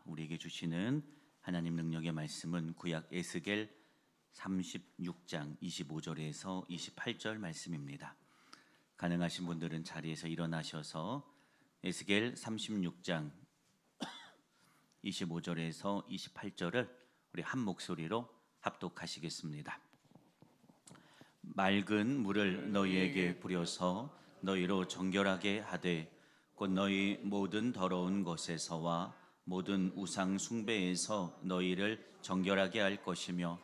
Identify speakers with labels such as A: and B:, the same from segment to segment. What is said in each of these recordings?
A: 우리에게 주시는 하나님 능력의 말씀은 구약 에스겔 36장 25절에서 28절 말씀입니다. 가능하신 분들은 자리에서 일어나셔서 에스겔 36장 25절에서 28절을 우리 한 목소리로 합독하시겠습니다. 맑은 물을 너희에게 부려서 너희로 정결하게 하되 곧 너희 모든 더러운 것에서와 모든 우상 숭배에서 너희를 정결하게 할 것이며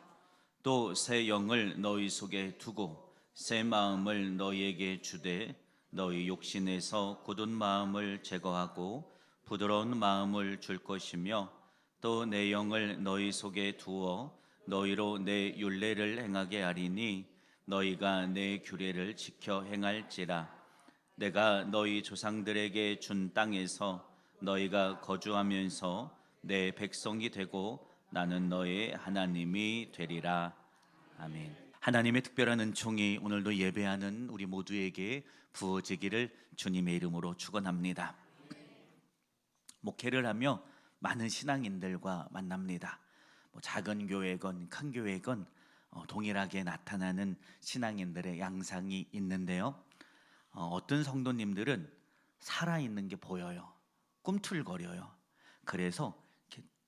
A: 또 새 영을 너희 속에 두고 새 마음을 너희에게 주되 너희 욕심에서 굳은 마음을 제거하고 부드러운 마음을 줄 것이며 또 내 영을 너희 속에 두어 너희로 내 율례를 행하게 하리니 너희가 내 규례를 지켜 행할지라. 내가 너희 조상들에게 준 땅에서 너희가 거주하면서 내 백성이 되고 나는 너의 하나님이 되리라. 아멘. 하나님의 특별한 은총이 오늘도 예배하는 우리 모두에게 부어지기를 주님의 이름으로 축원합니다. 목회를 하며 많은 신앙인들과 만납니다. 작은 교회건 큰 교회건 동일하게 나타나는 신앙인들의 양상이 있는데요. 어떤 성도님들은 살아있는 게 보여요. 꿈틀거려요. 그래서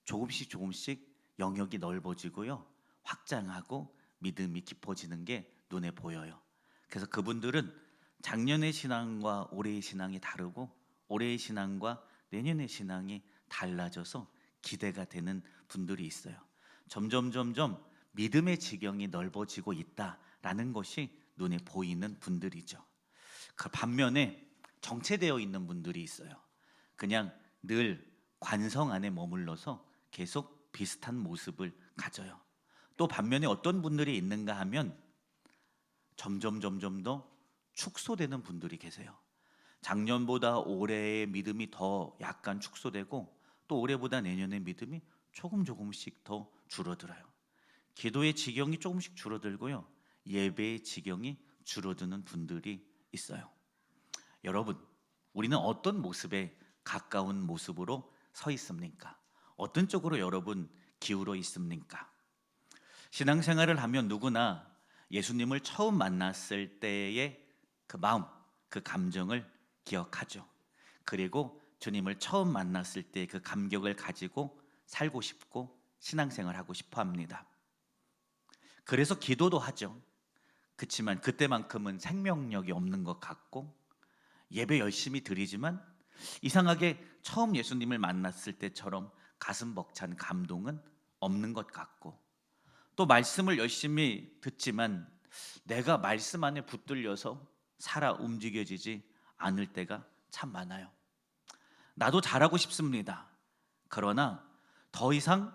A: 조금씩 영역이 넓어지고요, 확장하고 믿음이 깊어지는 게 눈에 보여요. 그래서 그분들은 작년의 신앙과 올해의 신앙이 다르고 올해의 신앙과 내년의 신앙이 달라져서 기대가 되는 분들이 있어요. 점점 믿음의 지경이 넓어지고 있다라는 것이 눈에 보이는 분들이죠. 그 반면에 정체되어 있는 분들이 있어요. 그냥 늘 관성 안에 머물러서 계속 비슷한 모습을 가져요. 또 반면에 어떤 분들이 있는가 하면 점점 더 축소되는 분들이 계세요. 작년보다 올해의 믿음이 더 약간 축소되고 또 올해보다 내년의 믿음이 조금씩 더 줄어들어요. 기도의 지경이 조금씩 줄어들고요, 예배의 지경이 줄어드는 분들이 있어요. 여러분, 우리는 어떤 모습에 가까운 모습으로 서 있습니까? 어떤 쪽으로 여러분 기울어 있습니까? 신앙생활을 하면 누구나 예수님을 처음 만났을 때의 그 마음, 그 감정을 기억하죠. 그리고 주님을 처음 만났을 때 그 감격을 가지고 살고 싶고 신앙생활하고 싶어 합니다. 그래서 기도도 하죠. 그렇지만 그때만큼은 생명력이 없는 것 같고 예배 열심히 드리지만 이상하게 처음 예수님을 만났을 때처럼 가슴 벅찬 감동은 없는 것 같고 또 말씀을 열심히 듣지만 내가 말씀 안에 붙들려서 살아 움직여지지 않을 때가 참 많아요. 나도 잘하고 싶습니다. 그러나 더 이상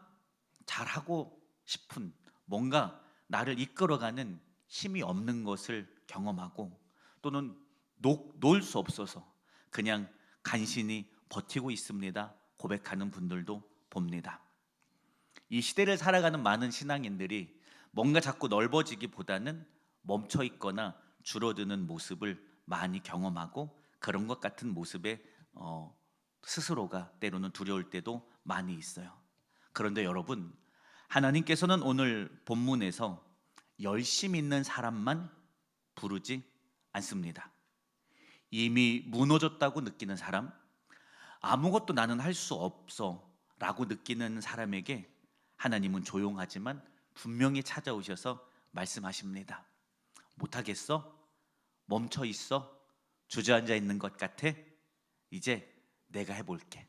A: 잘하고 싶은 뭔가 나를 이끌어가는 힘이 없는 것을 경험하고 또는 놓을 수 없어서 그냥 간신히 버티고 있습니다 고백하는 분들도 봅니다. 이 시대를 살아가는 많은 신앙인들이 뭔가 자꾸 넓어지기보다는 멈춰 있거나 줄어드는 모습을 많이 경험하고 그런 것 같은 모습에 스스로가 때로는 두려울 때도 많이 있어요. 그런데 여러분, 하나님께서는 오늘 본문에서 열심 있는 사람만 부르지 않습니다. 이미 무너졌다고 느끼는 사람, 아무것도 나는 할 수 없어 라고 느끼는 사람에게 하나님은 조용하지만 분명히 찾아오셔서 말씀하십니다. 못하겠어? 멈춰 있어? 주저앉아 있는 것 같아? 이제 내가 해볼게.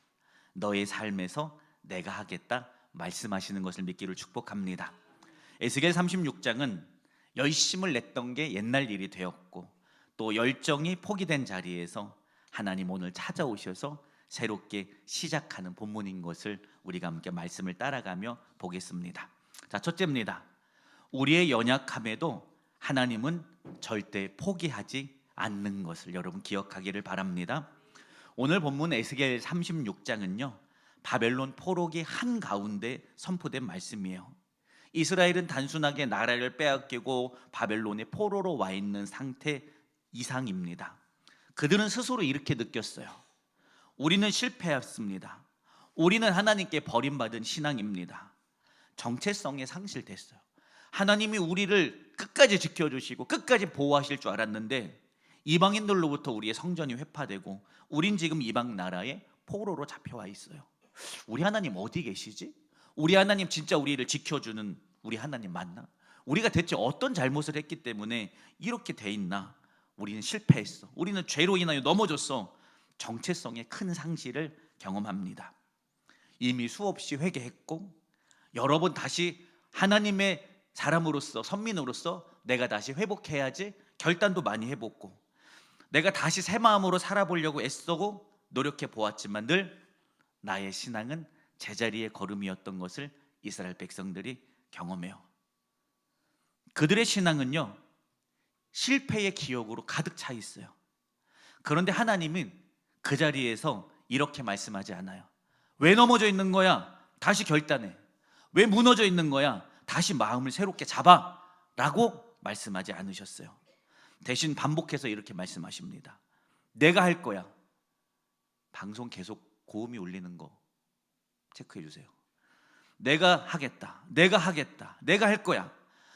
A: 너의 삶에서 내가 하겠다 말씀하시는 것을 믿기를 축복합니다. 에스겔 36장은 열심을 냈던 게 옛날 일이 되었고 또 열정이 포기된 자리에서 하나님 오늘 찾아오셔서 새롭게 시작하는 본문인 것을 우리가 함께 말씀을 따라가며 보겠습니다. 자, 첫째입니다. 우리의 연약함에도 하나님은 절대 포기하지 않는 것을 여러분 기억하기를 바랍니다. 오늘 본문 에스겔 36장은요 바벨론 포로기 한가운데 선포된 말씀이에요. 이스라엘은 단순하게 나라를 빼앗기고 바벨론의 포로로 와 있는 상태 이상입니다. 그들은 스스로 이렇게 느꼈어요. 우리는 실패했습니다. 우리는 하나님께 버림받은 신앙입니다. 정체성이 상실됐어요. 하나님이 우리를 끝까지 지켜주시고 끝까지 보호하실 줄 알았는데 이방인들로부터 우리의 성전이 회파되고 우린 지금 이방 나라의 포로로 잡혀와 있어요. 우리 하나님 어디 계시지? 우리 하나님 진짜 우리를 지켜주는 우리 하나님 맞나? 우리가 대체 어떤 잘못을 했기 때문에 이렇게 돼 있나? 우리는 실패했어. 우리는 죄로 인하여 넘어졌어. 정체성의 큰 상실을 경험합니다. 이미 수없이 회개했고 여러 번 다시 하나님의 사람으로서 선민으로서 내가 다시 회복해야지 결단도 많이 해보고 내가 다시 새 마음으로 살아보려고 애쓰고 노력해 보았지만 늘 나의 신앙은 제자리의 걸음이었던 것을 이스라엘 백성들이 경험해요. 그들의 신앙은요 실패의 기억으로 가득 차 있어요. 그런데 하나님은 그 자리에서 이렇게 말씀하지 않아요. 왜 넘어져 있는 거야? 다시 결단해. 왜 무너져 있는 거야? 다시 마음을 새롭게 잡아 라고 말씀하지 않으셨어요. 대신 반복해서 이렇게 말씀하십니다. 내가 할 거야. 방송 계속 고음이 울리는 거 체크해 주세요. 내가 하겠다. 내가 하겠다. 내가 할 거야.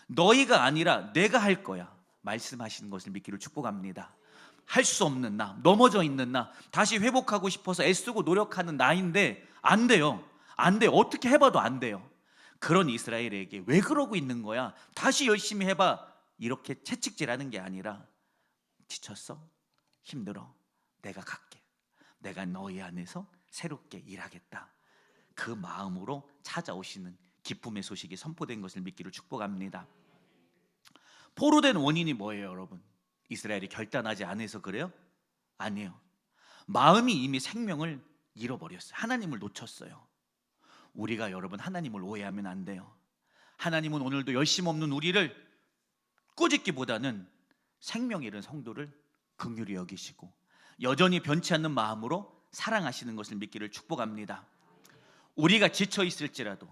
A: 너희가 아니라 내가 할 거야. 말씀하시는 것을 믿기를 축복합니다. 할 수 없는 나, 넘어져 있는 나, 다시 회복하고 싶어서 애쓰고 노력하는 나인데 안 돼요. 안 돼요. 어떻게 해봐도 안 돼요. 그런 이스라엘에게 왜 그러고 있는 거야? 다시 열심히 해봐. 이렇게 채찍질하는 게 아니라 지쳤어? 힘들어? 내가 갈게. 내가 너희 안에서 새롭게 일하겠다. 그 마음으로 찾아오시는 기쁨의 소식이 선포된 것을 믿기를 축복합니다. 포로된 원인이 뭐예요, 여러분? 이스라엘이 결단하지 않아서 그래요? 아니에요. 마음이 이미 생명을 잃어버렸어요. 하나님을 놓쳤어요. 우리가 여러분 하나님을 오해하면 안 돼요. 하나님은 오늘도 열심 없는 우리를 꾸짖기보다는 생명 잃은 성도를 긍휼히 여기시고 여전히 변치 않는 마음으로 사랑하시는 것을 믿기를 축복합니다. 우리가 지쳐 있을지라도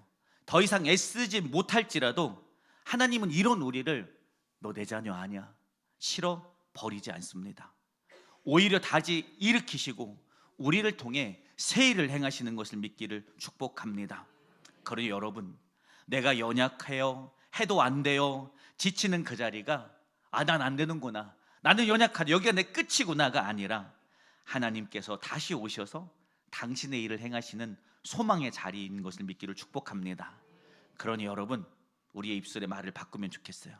A: 더 이상 애쓰지 못할지라도 하나님은 이런 우리를 너 내 자녀 아니야. 싫어 버리지 않습니다. 오히려 다시 일으키시고 우리를 통해 새 일을 행하시는 것을 믿기를 축복합니다. 그러니 여러분 내가 연약해요 해도 안 돼요 지치는 그 자리가 난 안 되는구나 나는 연약하다 여기가 내 끝이구나가 아니라 하나님께서 다시 오셔서 당신의 일을 행하시는 소망의 자리인 것을 믿기를 축복합니다. 그러니 여러분 우리의 입술의 말을 바꾸면 좋겠어요.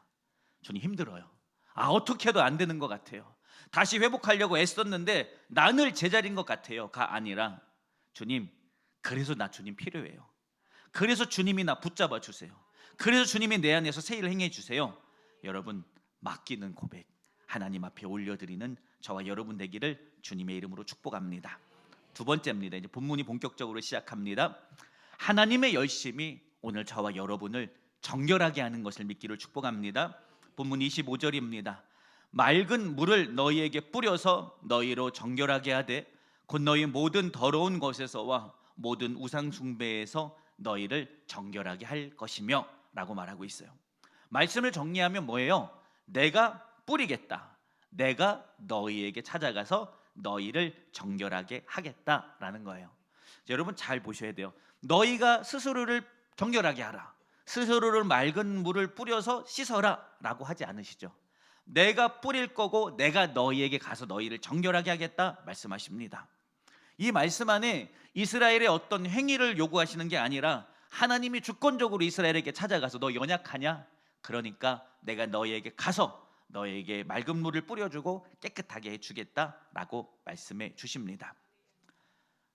A: 저는 힘들어요. 어떻게 해도 안 되는 것 같아요. 다시 회복하려고 애썼는데 나 늘 제자리인 것 같아요가 아니라 주님 그래서 나 주님 필요해요. 그래서 주님이 나 붙잡아 주세요. 그래서 주님이 내 안에서 새 일을 행해 주세요. 여러분 맡기는 고백 하나님 앞에 올려드리는 저와 여러분 되기를 주님의 이름으로 축복합니다. 두 번째입니다. 이제 본문이 본격적으로 시작합니다. 하나님의 열심이 오늘 저와 여러분을 정결하게 하는 것을 믿기를 축복합니다. 본문 25절입니다. 맑은 물을 너희에게 뿌려서 너희로 정결하게 하되 곧 너희 모든 더러운 것에서와 모든 우상 숭배에서 너희를 정결하게 할 것이며 라고 말하고 있어요. 말씀을 정리하면 뭐예요? 내가 뿌리겠다. 내가 너희에게 찾아가서 너희를 정결하게 하겠다라는 거예요. 여러분 잘 보셔야 돼요. 너희가 스스로를 정결하게 하라. 스스로를 맑은 물을 뿌려서 씻어라 라고 하지 않으시죠. 내가 뿌릴 거고 내가 너희에게 가서 너희를 정결하게 하겠다 말씀하십니다. 이 말씀 안에 이스라엘의 어떤 행위를 요구하시는 게 아니라 하나님이 주권적으로 이스라엘에게 찾아가서 너 연약하냐? 그러니까 내가 너희에게 가서 너희에게 맑은 물을 뿌려주고 깨끗하게 해주겠다라고 말씀해 주십니다.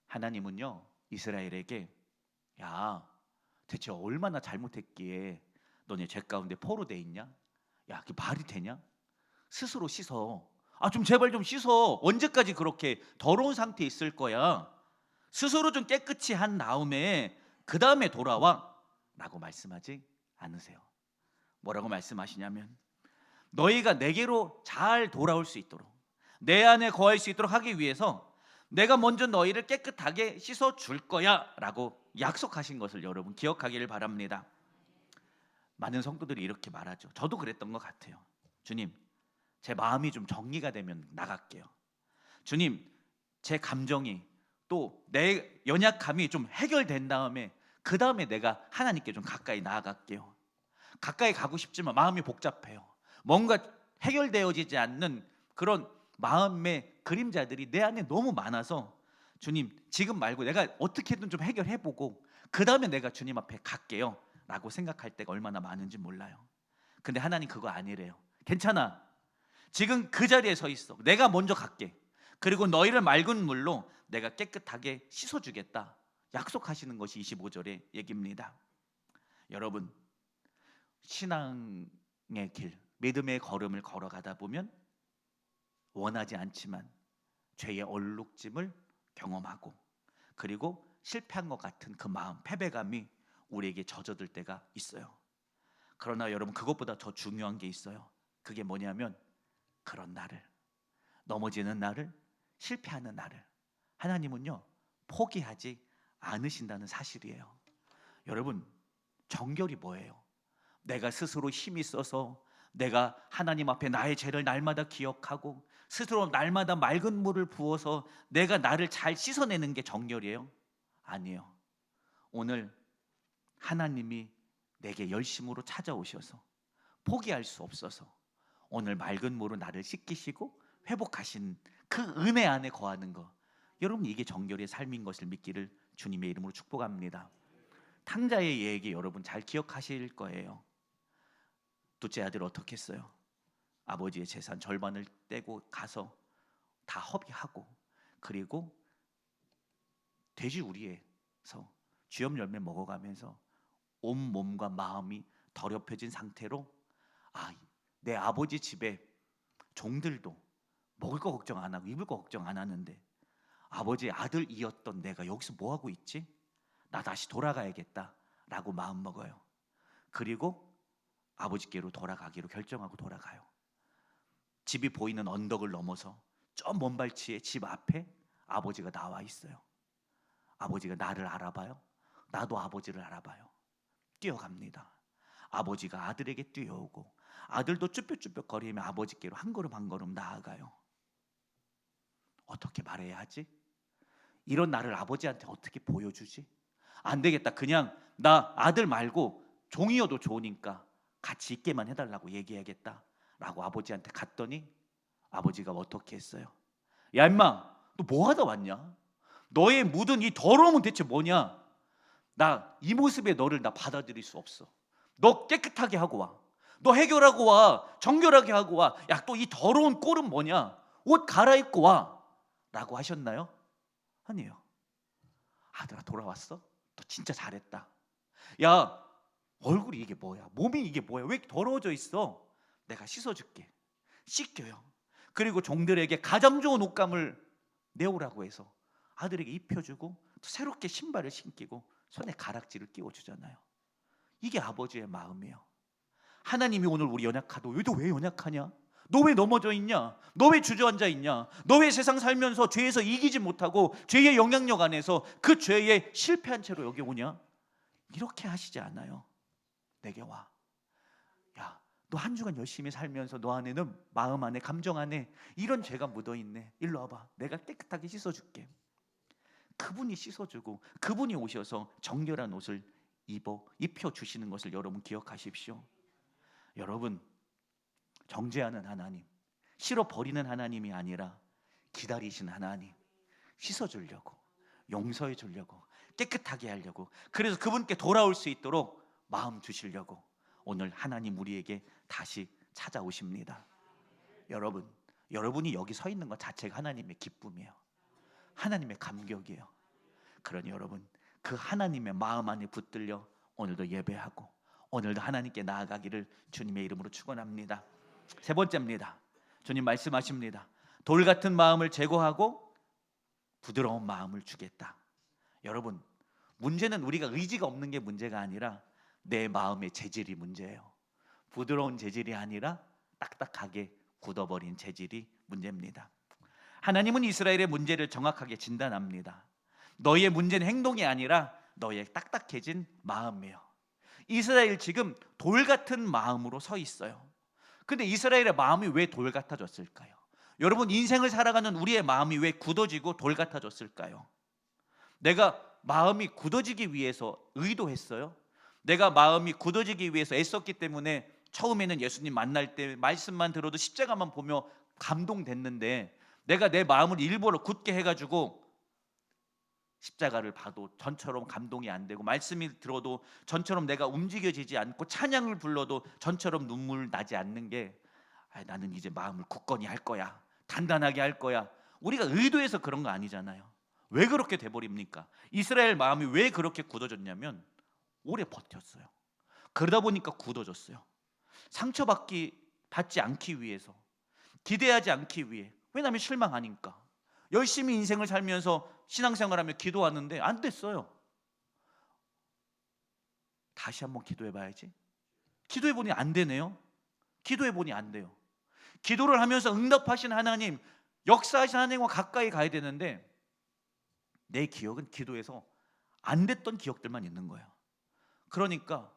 A: 하나님은요 이스라엘에게 야 대체 얼마나 잘못했기에 너네 죄 가운데 포로돼 있냐? 야 그게 말이 되냐? 스스로 씻어. 좀 제발 좀 씻어. 언제까지 그렇게 더러운 상태에 있을 거야? 스스로 좀 깨끗이 한 다음에 그 다음에 돌아와 라고 말씀하지 않으세요. 뭐라고 말씀하시냐면 너희가 내게로 잘 돌아올 수 있도록 내 안에 거할 수 있도록 하기 위해서 내가 먼저 너희를 깨끗하게 씻어 줄 거야 라고 약속하신 것을 여러분 기억하기를 바랍니다. 많은 성도들이 이렇게 말하죠. 저도 그랬던 것 같아요. 주님 제 마음이 좀 정리가 되면 나갈게요. 주님 제 감정이
B: 또 내 연약함이 좀 해결된 다음에 그 다음에 내가 하나님께 좀 가까이 나아갈게요. 가까이 가고 싶지만 마음이 복잡해요. 뭔가 해결되어지지 않는 그런 마음의 그림자들이 내 안에 너무 많아서 주님 지금 말고 내가 어떻게든 좀 해결해보고 그 다음에 내가 주님 앞에 갈게요 라고 생각할 때가 얼마나 많은지 몰라요. 근데 하나님 그거 아니래요. 괜찮아, 지금 그 자리에 서 있어. 내가 먼저 갈게. 그리고 너희를 맑은 물로 내가 깨끗하게 씻어주겠다 약속하시는 것이 25절의 얘기입니다. 여러분, 신앙의 길, 믿음의 걸음을 걸어가다 보면 원하지 않지만 죄의 얼룩짐을 경험하고 그리고 실패한 것 같은 그 마음, 패배감이 우리에게 젖어들 때가 있어요. 그러나 여러분, 그것보다 더 중요한 게 있어요. 그게 뭐냐면 그런 나를, 넘어지는 나를, 실패하는 나를 하나님은요 포기하지 않으신다는 사실이에요. 여러분, 정결이 뭐예요? 내가 스스로 힘이 써서 내가 하나님 앞에 나의 죄를 날마다 기억하고 스스로 날마다 맑은 물을 부어서 내가 나를 잘 씻어내는 게 정결이에요? 아니에요. 오늘 하나님이 내게 열심으로 찾아오셔서 포기할 수 없어서 오늘 맑은 물로 나를 씻기시고 회복하신 그 은혜 안에 거하는 것, 여러분 이게 정결의 삶인 것을 믿기를 주님의 이름으로 축복합니다. 탕자의 얘기 여러분 잘 기억하실 거예요. 둘째 아들 어떻게 했어요? 아버지의 재산 절반을 떼고 가서 다 허비하고 그리고 돼지 우리에서 쥐염 열매 먹어가면서 온 몸과 마음이 더럽혀진 상태로 내 아버지 집에 종들도 먹을 거 걱정 안 하고 입을 거 걱정 안 하는데 아버지의 아들이었던 내가 여기서 뭐 하고 있지? 나 다시 돌아가야겠다 라고 마음 먹어요. 그리고 아버지께로 돌아가기로 결정하고 돌아가요. 집이 보이는 언덕을 넘어서 저 먼 발치에 집 앞에 아버지가 나와 있어요. 아버지가 나를 알아봐요. 나도 아버지를 알아봐요. 뛰어갑니다. 아버지가 아들에게 뛰어오고 아들도 쭈뼛쭈뼛거리며 아버지께로 한 걸음 한 걸음 나아가요. 어떻게 말해야 하지? 이런 나를 아버지한테 어떻게 보여주지? 안 되겠다. 그냥 나 아들 말고 종이어도 좋으니까 같이 있게만 해달라고 얘기해야겠다 라고 아버지한테 갔더니 아버지가 어떻게 했어요? 야 임마, 너 뭐 하다 왔냐? 너의 묻은 이 더러움은 대체 뭐냐? 나 이 모습에 너를 나 받아들일 수 없어. 너 깨끗하게 하고 와. 너 해결하고 와. 정결하게 하고 와. 야, 또 이 더러운 꼴은 뭐냐? 옷 갈아입고 와 라고 하셨나요? 아니에요. 아들아 돌아왔어? 너 진짜 잘했다. 야, 얼굴이 이게 뭐야? 몸이 이게 뭐야? 왜 이렇게 더러워져 있어? 내가 씻어줄게. 씻겨요. 그리고 종들에게 가장 좋은 옷감을 내오라고 해서 아들에게 입혀주고 또 새롭게 신발을 신기고 손에 가락지를 끼워주잖아요. 이게 아버지의 마음이에요. 하나님이 오늘 우리 연약하도 너 왜 연약하냐? 너 왜 넘어져 있냐? 너 왜 주저앉아 있냐? 너 왜 세상 살면서 죄에서 이기지 못하고 죄의 영향력 안에서 그 죄에 실패한 채로 여기 오냐? 이렇게 하시지 않아요. 내게 와. 야, 너 한 주간 열심히 살면서 너 안에는 마음 안에 감정 안에 이런 죄가 묻어있네. 일로 와봐. 내가 깨끗하게 씻어줄게. 그분이 씻어주고 그분이 오셔서 정결한 옷을 입혀주시는 것을 여러분 기억하십시오. 여러분, 정죄하는 하나님, 싫어버리는 하나님이 아니라 기다리시는 하나님, 씻어주려고, 용서해 주려고, 깨끗하게 하려고, 그래서 그분께 돌아올 수 있도록 마음 주시려고 오늘 하나님 우리에게 다시 찾아오십니다. 여러분, 여러분이 여기 서 있는 것 자체가 하나님의 기쁨이에요. 하나님의 감격이에요. 그러니 여러분, 그 하나님의 마음 안에 붙들려 오늘도 예배하고 오늘도 하나님께 나아가기를 주님의 이름으로 축원합니다. 세 번째입니다. 주님 말씀하십니다. 돌 같은 마음을 제거하고 부드러운 마음을 주겠다. 여러분, 문제는 우리가 의지가 없는 게 문제가 아니라 내 마음의 재질이 문제예요. 부드러운 재질이 아니라 딱딱하게 굳어버린 재질이 문제입니다. 하나님은 이스라엘의 문제를 정확하게 진단합니다. 너희의 문제는 행동이 아니라 너희의 딱딱해진 마음이에요. 이스라엘 지금 돌 같은 마음으로 서 있어요. 근데 이스라엘의 마음이 왜 돌 같아졌을까요? 여러분, 인생을 살아가는 우리의 마음이 왜 굳어지고 돌 같아졌을까요? 내가 마음이 굳어지기 위해서 의도했어요? 내가 마음이 굳어지기 위해서 애썼기 때문에 처음에는 예수님 만날 때 말씀만 들어도 십자가만 보며 감동됐는데, 내가 내 마음을 일부러 굳게 해가지고 십자가를 봐도 전처럼 감동이 안 되고, 말씀이 들어도 전처럼 내가 움직여지지 않고, 찬양을 불러도 전처럼 눈물 나지 않는 게, 나는 이제 마음을 굳건히 할 거야, 단단하게 할 거야. 우리가 의도해서 그런 거 아니잖아요. 왜 그렇게 돼버립니까? 이스라엘 마음이 왜 그렇게 굳어졌냐면 오래 버텼어요. 그러다 보니까 굳어졌어요. 받지 않기 위해서, 기대하지 않기 위해. 왜냐하면 실망하니까. 열심히 인생을 살면서 신앙생활하며 기도하는데 안 됐어요. 다시 한번 기도해 봐야지. 기도해 보니 안 되네요. 기도해 보니 안 돼요. 기도를 하면서 응답하신 하나님, 역사하신 하나님과 가까이 가야 되는데 내 기억은 기도해서 안 됐던 기억들만 있는 거예요. 그러니까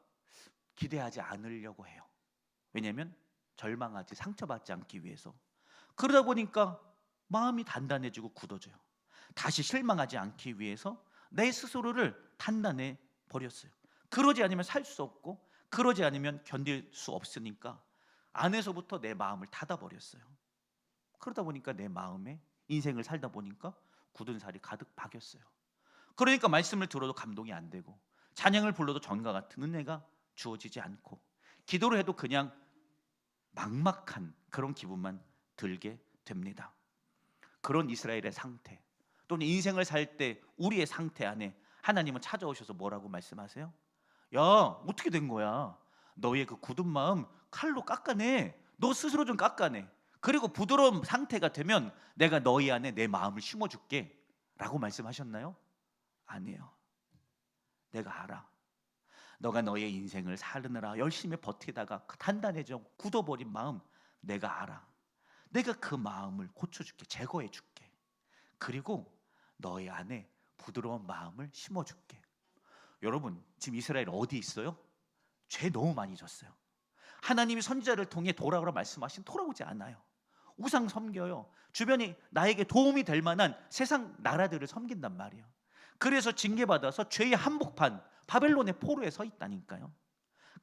B: 기대하지 않으려고 해요. 왜냐하면 절망하지, 상처받지 않기 위해서. 그러다 보니까 마음이 단단해지고 굳어져요. 다시 실망하지 않기 위해서 내 스스로를 단단해 버렸어요. 그러지 않으면 살 수 없고, 그러지 않으면 견딜 수 없으니까 안에서부터 내 마음을 닫아 버렸어요. 그러다 보니까 내 마음에, 인생을 살다 보니까 굳은 살이 가득 박였어요. 그러니까 말씀을 들어도 감동이 안 되고, 찬양을 불러도 전과 같은 은혜가 주어지지 않고, 기도를 해도 그냥 막막한 그런 기분만 들게 됩니다. 그런 이스라엘의 상태, 또는 인생을 살 때 우리의 상태 안에 하나님은 찾아오셔서 뭐라고 말씀하세요? 야, 어떻게 된 거야? 너의 그 굳은 마음 칼로 깎아내. 너 스스로 좀 깎아내. 그리고 부드러운 상태가 되면 내가 너희 안에 내 마음을 심어줄게 라고 말씀하셨나요? 아니에요. 내가 알아. 너가 너의 인생을 사느라 열심히 버티다가 단단해져 굳어버린 마음 내가 알아. 내가 그 마음을 고쳐줄게, 제거해줄게. 그리고 너의 안에 부드러운 마음을 심어줄게. 여러분, 지금 이스라엘 어디 있어요? 죄 너무 많이 졌어요. 하나님이 선지자를 통해 돌아오라 말씀하신 돌아오지 않아요. 우상 섬겨요. 주변이 나에게 도움이 될 만한 세상 나라들을 섬긴단 말이에요. 그래서 징계받아서 죄의 한복판, 바벨론의 포로에 서 있다니까요.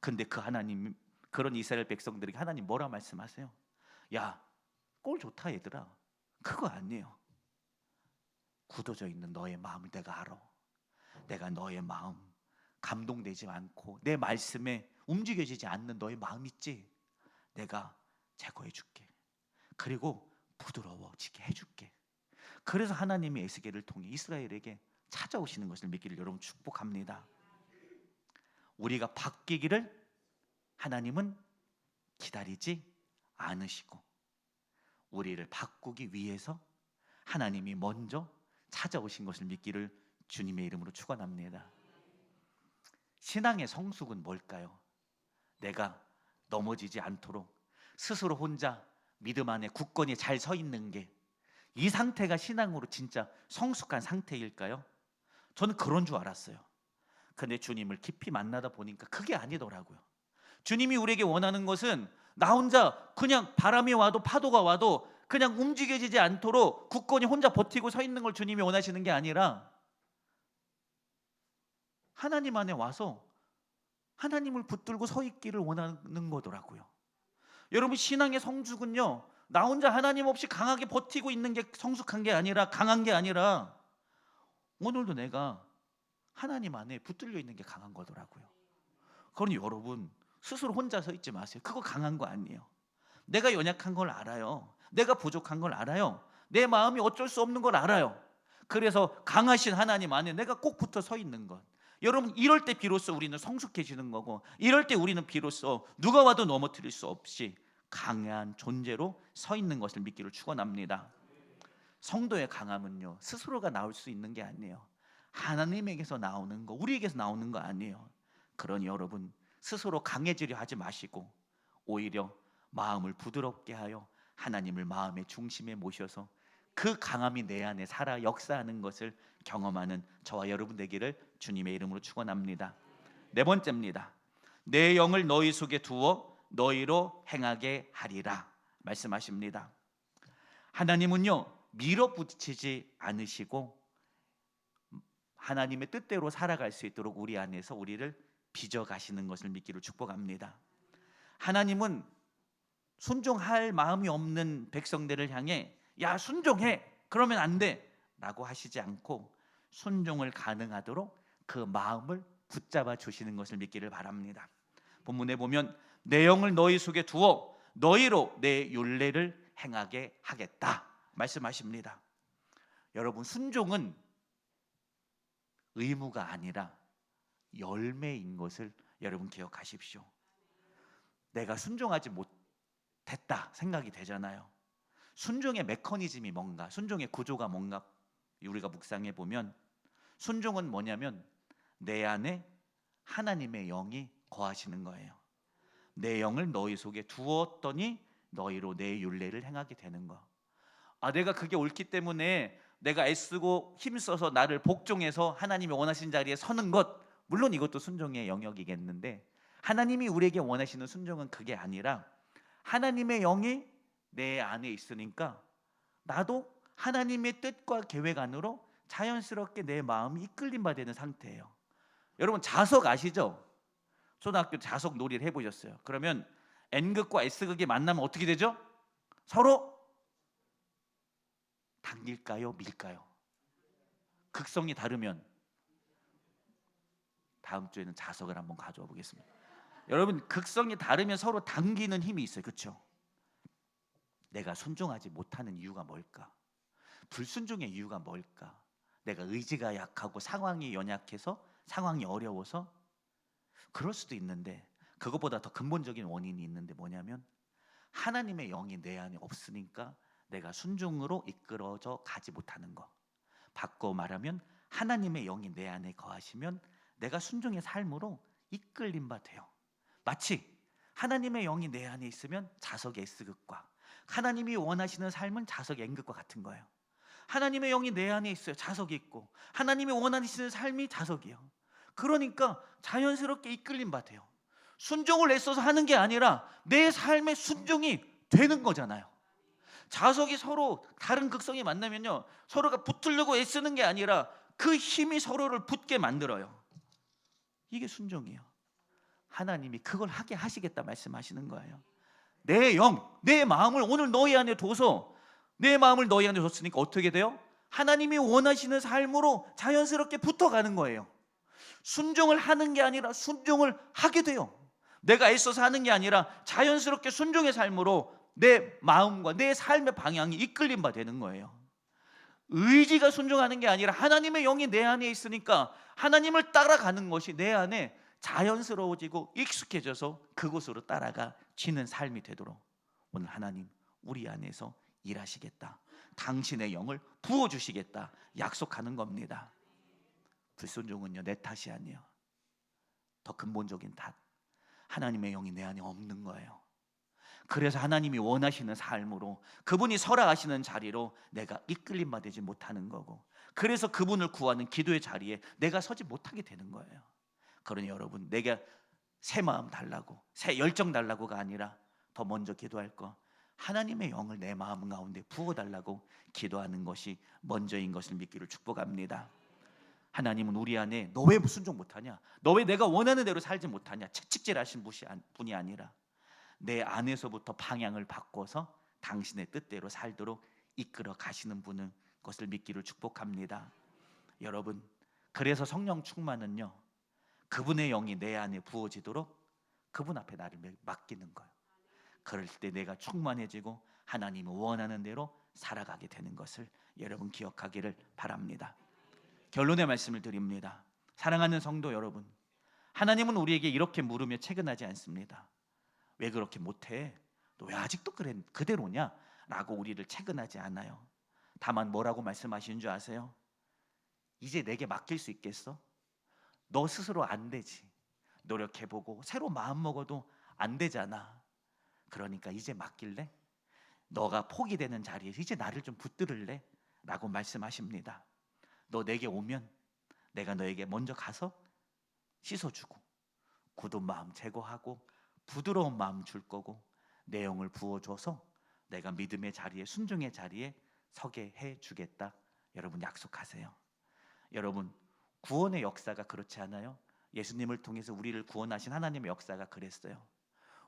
B: 근데 그 하나님, 그런 이스라엘 백성들에게 하나님 뭐라 말씀하세요? 야, 꼴 좋다 얘들아. 그거 아니에요. 굳어져 있는 너의 마음을 내가 알아. 내가 너의 마음, 감동되지 않고 내 말씀에 움직여지지 않는 너의 마음 있지? 내가 제거해 줄게. 그리고 부드러워지게 해줄게. 그래서 하나님이 에스겔을 통해 이스라엘에게 찾아오시는 것을 믿기를 여러분 축복합니다. 우리가 바뀌기를 하나님은 기다리지 않으시고, 우리를 바꾸기 위해서 하나님이 먼저 찾아오신 것을 믿기를 주님의 이름으로 축원합니다. 신앙의 성숙은 뭘까요? 내가 넘어지지 않도록 스스로 혼자 믿음 안에 굳건히 잘 서 있는 게, 이 상태가 신앙으로 진짜 성숙한 상태일까요? 저는 그런 줄 알았어요. 근데 주님을 깊이 만나다 보니까 그게 아니더라고요. 주님이 우리에게 원하는 것은 나 혼자 그냥 바람이 와도 파도가 와도 그냥 움직여지지 않도록 굳건히 혼자 버티고 서 있는 걸 주님이 원하시는 게 아니라, 하나님 안에 와서 하나님을 붙들고 서 있기를 원하는 거더라고요. 여러분, 신앙의 성숙은요, 나 혼자 하나님 없이 강하게 버티고 있는 게 성숙한 게 아니라, 강한 게 아니라, 오늘도 내가 하나님 안에 붙들려 있는 게 강한 거더라고요. 그러니 여러분, 스스로 혼자 서 있지 마세요. 그거 강한 거 아니에요. 내가 연약한 걸 알아요. 내가 부족한 걸 알아요. 내 마음이 어쩔 수 없는 걸 알아요. 그래서 강하신 하나님 안에 내가 꼭 붙어 서 있는 것. 여러분, 이럴 때 비로소 우리는 성숙해지는 거고, 이럴 때 우리는 비로소 누가 와도 넘어뜨릴 수 없이 강한 존재로 서 있는 것을 믿기를 축원합니다. 성도의 강함은요, 스스로가 나올 수 있는 게 아니에요. 하나님에게서 나오는 거, 우리에게서 나오는 거 아니에요. 그러니 여러분, 스스로 강해지려 하지 마시고 오히려 마음을 부드럽게 하여 하나님을 마음의 중심에 모셔서 그 강함이 내 안에 살아 역사하는 것을 경험하는 저와 여러분 되기를 주님의 이름으로 축원합니다. 네 번째입니다. 내 영을 너희 속에 두어 너희로 행하게 하리라 말씀하십니다. 하나님은요, 밀어붙이지 않으시고 하나님의 뜻대로 살아갈 수 있도록 우리 안에서 우리를 빚어 가시는 것을 믿기를 축복합니다. 하나님은 순종할 마음이 없는 백성들을 향해 야 순종해 그러면 안 돼 라고 하시지 않고 순종을 가능하도록 그 마음을 붙잡아 주시는 것을 믿기를 바랍니다. 본문에 보면 내 영을 너희 속에 두어 너희로 내 율례를 행하게 하겠다 말씀하십니다. 여러분 순종은 의무가 아니라 열매인 것을 여러분 기억하십시오. 내가 순종하지 못했다 생각이 되잖아요. 순종의 메커니즘이 뭔가, 순종의 구조가 뭔가 우리가 묵상해 보면 순종은 뭐냐면 내 안에 하나님의 영이 거하시는 거예요. 내 영을 너희 속에 두었더니 너희로 내 율례를 행하게 되는 거. 내가 그게 옳기 때문에 내가 애쓰고 힘써서 나를 복종해서 하나님이 원하시는 자리에 서는 것, 물론 이것도 순종의 영역이겠는데 하나님이 우리에게 원하시는 순종은 그게 아니라 하나님의 영이 내 안에 있으니까 나도 하나님의 뜻과 계획 안으로 자연스럽게 내 마음이 이끌림 받는 상태예요. 여러분 자석 아시죠? 초등학교 자석 놀이를 해보셨어요? 그러면 N극과 S극이 만나면 어떻게 되죠? 서로 당길까요? 밀까요? 극성이 다르면 다음 주에는 자석을 한번 가져와 보겠습니다. 여러분 극성이 다르면 서로 당기는 힘이 있어요. 그렇죠? 내가 순종하지 못하는 이유가 뭘까? 불순종의 이유가 뭘까? 내가 의지가 약하고 상황이 연약해서 상황이 어려워서 그럴 수도 있는데 그것보다 더 근본적인 원인이 있는데 뭐냐면 하나님의 영이 내 안에 없으니까 내가 순종으로 이끌어져 가지 못하는 거. 바꿔 말하면 하나님의 영이 내 안에 거하시면 내가 순종의 삶으로 이끌림 바 돼요. 마치 하나님의 영이 내 안에 있으면 자석의 S극과 하나님이 원하시는 삶은 자석의 N극과 같은 거예요. 하나님의 영이 내 안에 있어요. 자석이 있고 하나님이 원하시는 삶이 자석이에요. 그러니까 자연스럽게 이끌림 바 돼요. 순종을 애써서 하는 게 아니라 내 삶의 순종이 되는 거잖아요. 자석이 서로 다른 극성이 만나면요 서로가 붙으려고 애쓰는 게 아니라 그 힘이 서로를 붙게 만들어요. 이게 순종이에요. 하나님이 그걸 하게 하시겠다 말씀하시는 거예요. 내 영, 내 마음을 오늘 너희 안에 둬서 내 마음을 너희 안에 뒀으니까 어떻게 돼요? 하나님이 원하시는 삶으로 자연스럽게 붙어가는 거예요. 순종을 하는 게 아니라 순종을 하게 돼요. 내가 애써서 하는 게 아니라 자연스럽게 순종의 삶으로 내 마음과 내 삶의 방향이 이끌림 바 되는 거예요. 의지가 순종하는 게 아니라 하나님의 영이 내 안에 있으니까 하나님을 따라가는 것이 내 안에 자연스러워지고 익숙해져서 그곳으로 따라가 지는 삶이 되도록 오늘 하나님 우리 안에서 일하시겠다. 당신의 영을 부어주시겠다 약속하는 겁니다. 불순종은요 내 탓이 아니에요. 더 근본적인 탓. 하나님의 영이 내 안에 없는 거예요. 그래서 하나님이 원하시는 삶으로 그분이 설하시는 자리로 내가 이끌림 받지 못하는 거고 그래서 그분을 구하는 기도의 자리에 내가 서지 못하게 되는 거예요. 그러니 여러분 내가 새 마음 달라고 새 열정 달라고가 아니라 더 먼저 기도할 거 하나님의 영을 내 마음 가운데 부어달라고 기도하는 것이 먼저인 것을 믿기를 축복합니다. 하나님은 우리 안에 너 왜 순종 못하냐? 너 왜 내가 원하는 대로 살지 못하냐? 채찍질하신 분이 아니라 내 안에서부터 방향을 바꿔서 당신의 뜻대로 살도록 이끌어 가시는 분은 것을 믿기를 축복합니다. 여러분 그래서 성령 충만은요 그분의 영이 내 안에 부어지도록 그분 앞에 나를 맡기는 거예요. 그럴 때 내가 충만해지고 하나님이 원하는 대로 살아가게 되는 것을 여러분 기억하기를 바랍니다. 결론의 말씀을 드립니다. 사랑하는 성도 여러분, 하나님은 우리에게 이렇게 물으며 채근하지 않습니다. 왜 그렇게 못해? 너 왜 아직도 그대로냐? 라고 우리를 채근하지 않아요. 다만 뭐라고 말씀하시는 줄 아세요? 이제 내게 맡길 수 있겠어? 너 스스로 안 되지. 노력해보고 새로 마음먹어도 안 되잖아. 그러니까 이제 맡길래? 너가 포기되는 자리에서 이제 나를 좀 붙들을래? 라고 말씀하십니다. 너 내게 오면 내가 너에게 먼저 가서 씻어주고 굳은 마음 제거하고 부드러운 마음 줄 거고 내 영을 부어줘서 내가 믿음의 자리에 순종의 자리에 서게 해주겠다. 여러분 약속하세요. 여러분 구원의 역사가 그렇지 않아요? 예수님을 통해서 우리를 구원하신 하나님의 역사가 그랬어요.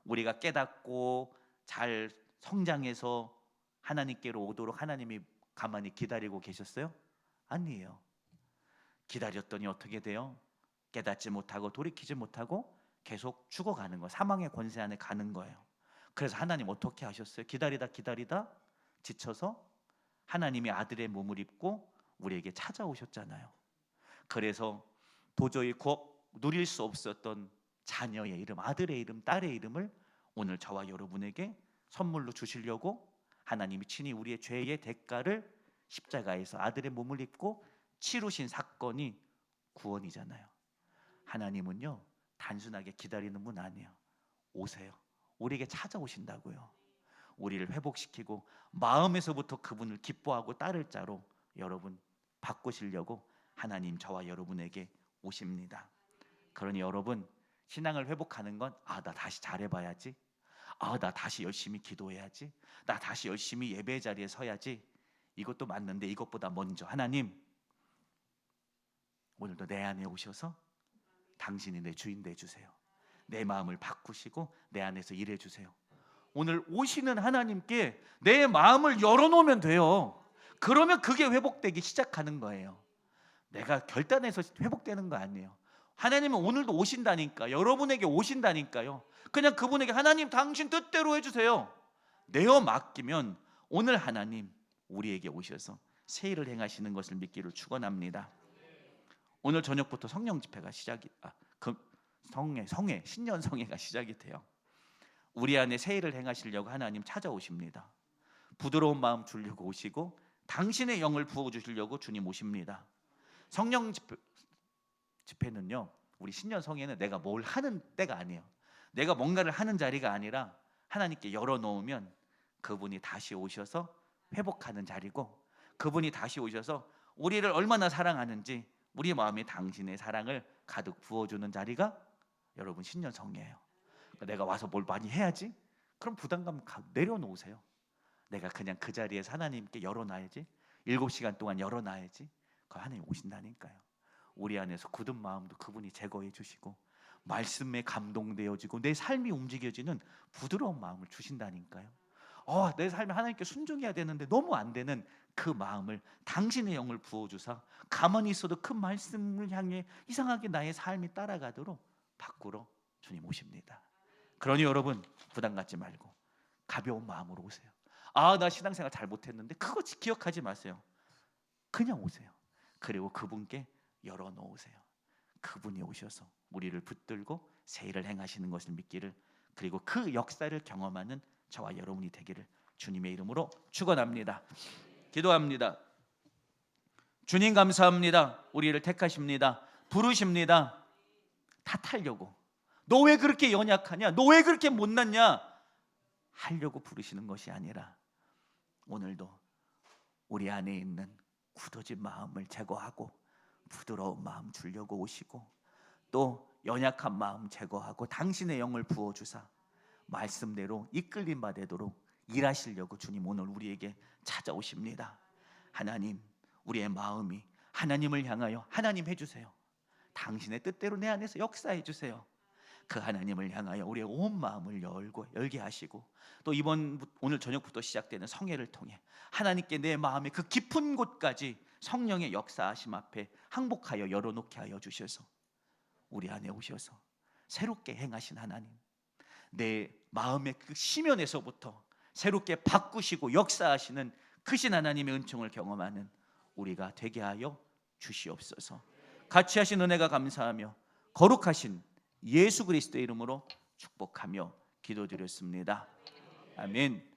B: 우리가 깨닫고 잘 성장해서 하나님께로 오도록 하나님이 가만히 기다리고 계셨어요? 아니에요. 기다렸더니 어떻게 돼요? 깨닫지 못하고 돌이키지 못하고 계속 죽어가는 거예요. 사망의 권세 안에 가는 거예요. 그래서 하나님 어떻게 하셨어요? 기다리다 지쳐서 하나님이 아들의 몸을 입고 우리에게 찾아오셨잖아요. 그래서 도저히 누릴 수 없었던 자녀의 이름, 아들의 이름, 딸의 이름을 오늘 저와 여러분에게 선물로 주시려고 하나님이 친히 우리의 죄의 대가를 십자가에서 아들의 몸을 입고 치루신 사건이 구원이잖아요. 하나님은요 단순하게 기다리는 분 아니에요. 오세요. 우리에게 찾아오신다고요. 우리를 회복시키고 마음에서부터 그분을 기뻐하고 따를 자로 여러분 바꾸시려고 하나님 저와 여러분에게 오십니다. 그러니 여러분 신앙을 회복하는 건 나 다시 잘해봐야지, 나 다시 열심히 기도해야지, 나 다시 열심히 예배 자리에 서야지, 이것도 맞는데 이것보다 먼저 하나님 오늘도 내 안에 오셔서 당신이 내 주인 되주세요. 내 마음을 바꾸시고 내 안에서 일해 주세요. 오늘 오시는 하나님께 내 마음을 열어놓으면 돼요. 그러면 그게 회복되기 시작하는 거예요. 내가 결단해서 회복되는 거 아니에요. 하나님은 오늘도 오신다니까, 여러분에게 오신다니까요. 그냥 그분에게 하나님 당신 뜻대로 해주세요 내어 맡기면 오늘 하나님 우리에게 오셔서 새 일을 행하시는 것을 믿기를 축원합니다. 오늘 저녁부터 성령 집회가 성회 신년 성회가 시작이 돼요. 우리 안에 새 일을 행하시려고 하나님 찾아오십니다. 부드러운 마음 주려고 오시고 당신의 영을 부어주시려고 주님 오십니다. 성령 집회는요, 우리 신년 성회는 내가 뭘 하는 때가 아니에요. 내가 뭔가를 하는 자리가 아니라 하나님께 열어놓으면 그분이 다시 오셔서 회복하는 자리고, 그분이 다시 오셔서 우리를 얼마나 사랑하는지 우리 마음에 당신의 사랑을 가득 부어주는 자리가 여러분 신년 성회예요. 내가 와서 뭘 많이 해야지? 그럼 부담감 내려놓으세요. 내가 그냥 그 자리에서 하나님께 열어놔야지, 7시간 동안 열어놔야지. 그 하나님 오신다니까요. 우리 안에서 굳은 마음도 그분이 제거해 주시고 말씀에 감동되어지고 내 삶이 움직여지는 부드러운 마음을 주신다니까요. 내 삶에 하나님께 순종해야 되는데 너무 안 되는 그 마음을 당신의 영을 부어주사 가만히 있어도 그 말씀을 향해 이상하게 나의 삶이 따라가도록 바꾸러 주님 오십니다. 그러니 여러분 부담 갖지 말고 가벼운 마음으로 오세요. 나 신앙생활 잘 못했는데 그거 기억하지 마세요. 그냥 오세요. 그리고 그분께 열어놓으세요. 그분이 오셔서 우리를 붙들고 새 일을 행하시는 것을 믿기를, 그리고 그 역사를 경험하는 저와 여러분이 되기를 주님의 이름으로 축원합니다. 기도합니다. 주님 감사합니다. 우리를 택하십니다. 부르십니다. 탓하려고, 너 왜 그렇게 연약하냐, 너 왜 그렇게 못났냐 하려고 부르시는 것이 아니라 오늘도 우리 안에 있는 굳어진 마음을 제거하고 부드러운 마음 주려고 오시고, 또 연약한 마음 제거하고 당신의 영을 부어주사 말씀대로 이끌림 받도록 일하시려고 주님 오늘 우리에게 찾아오십니다. 하나님, 우리의 마음이 하나님을 향하여 하나님 해주세요. 당신의 뜻대로 내 안에서 역사해 주세요. 그 하나님을 향하여 우리의 온 마음을 열게 하시고, 또 오늘 저녁부터 시작되는 성회를 통해 하나님께 내 마음의 그 깊은 곳까지 성령의 역사하심 앞에 항복하여 열어놓게 하여 주셔서 우리 안에 오셔서 새롭게 행하신 하나님, 내 마음의 그 심연에서부터 새롭게 바꾸시고 역사하시는 크신 하나님의 은총을 경험하는 우리가 되게 하여 주시옵소서. 같이 하신 은혜가 감사하며 거룩하신 예수 그리스도의 이름으로 축복하며 기도드렸습니다. 아멘.